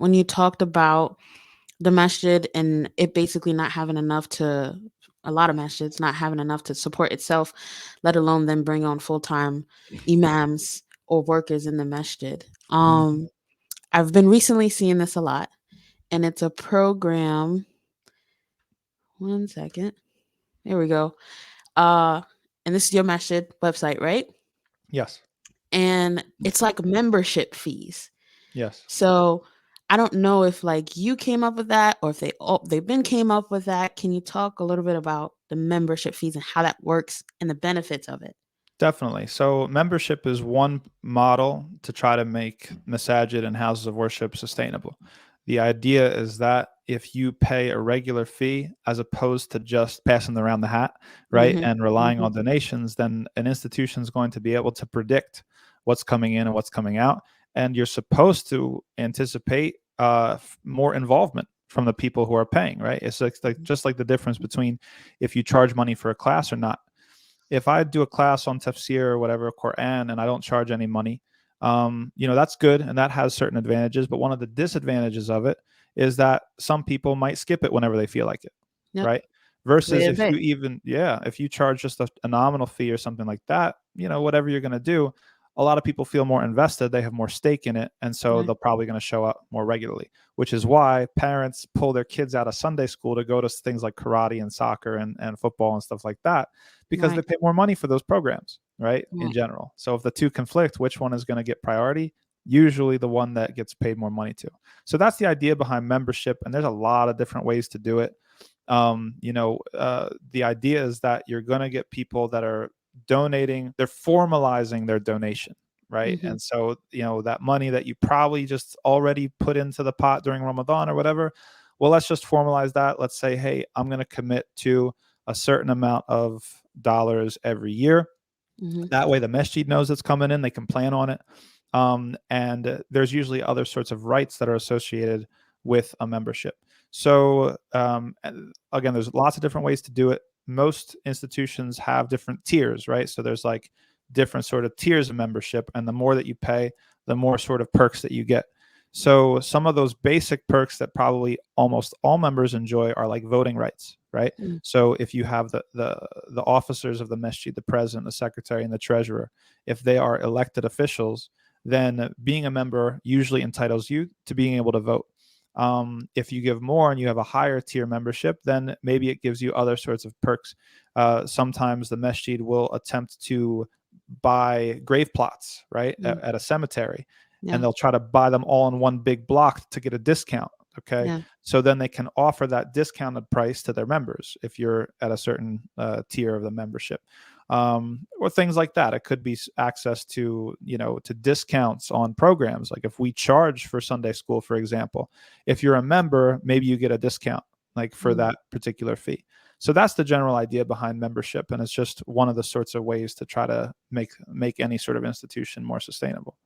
when you talked about the masjid and it basically not having enough to, a lot of masjids not having enough to support itself, let alone then bring on full-time imams or workers in the masjid. Mhm. I've been recently seeing this a lot, and it's a program. One second. There we go. Uh, and this is your masjid website, right? Yes. And it's like membership fees. Yes. So I don't know if like you came up with that or if they've been came up with that. Can you talk a little bit about the membership fees and how that works and the benefits of it? Definitely. So membership is one model to try to make masajid and houses of worship sustainable. The idea is that if you pay a regular fee as opposed to just passing around the hat, right, Mhm. and relying Mhm. on donations, then an institution is going to be able to predict what's coming in and what's coming out. And you're supposed to anticipate more involvement from the people who are paying, right? It's like just like the difference between if you charge money for a class or not. If I do a class on tafsir or whatever, Quran, and I don't charge any money, that's good and that has certain advantages. But one of the disadvantages of it is that some people might skip it whenever they feel like it, Yep. right? Versus Way to if pay. you even, yeah, if you charge just a nominal fee or something like that, whatever you're going to do, a lot of people feel more invested. They have more stake in it. And so Right. they're probably going to show up more regularly, which is why parents pull their kids out of Sunday school to go to things like karate and soccer and football and stuff like that because they Right. pay more money for those programs, right? In Right. general. So if the two conflict, which one is going to get priority? Usually the one that gets paid more money to. So that's the idea behind membership. And there's a lot of different ways to do it. The idea is that you're going to get people that are donating, they're formalizing their donation, right? Mhm. And so, that money that you probably just already put into the pot during Ramadan or whatever, well, let's just formalize that. Let's say, hey, I'm going to commit to a certain amount of dollars every year. Mhm. That way, the masjid knows it's coming in; they can plan on it. And there's usually other sorts of rights that are associated with a membership. So again, there's lots of different ways to do it. Most institutions have different tiers, right? So there's like different sort of tiers of membership, and the more that you pay, the more sort of perks that you get. So some of those basic perks that probably almost all members enjoy are like voting rights, right? Mm. So if you have the officers of the masjid, the president, the secretary, and the treasurer, if they are elected officials, then being a member usually entitles you to being able to vote. If you give more and you have a higher tier membership, then maybe it gives you other sorts of perks. Sometimes the masjid will attempt to buy grave plots, right, Mm. at a cemetery, and Yeah. they'll try to buy them all in one big block to get a discount. Okay. Yeah. So then they can offer that discounted price to their members if you're at a certain tier of the membership, or things like that. It could be access to to discounts on programs. Like if we charge for Sunday school, for example, if you're a member, maybe you get a discount like for Mm. that particular fee. So that's the general idea behind membership, and it's just one of the sorts of ways to try to make any sort of institution more sustainable.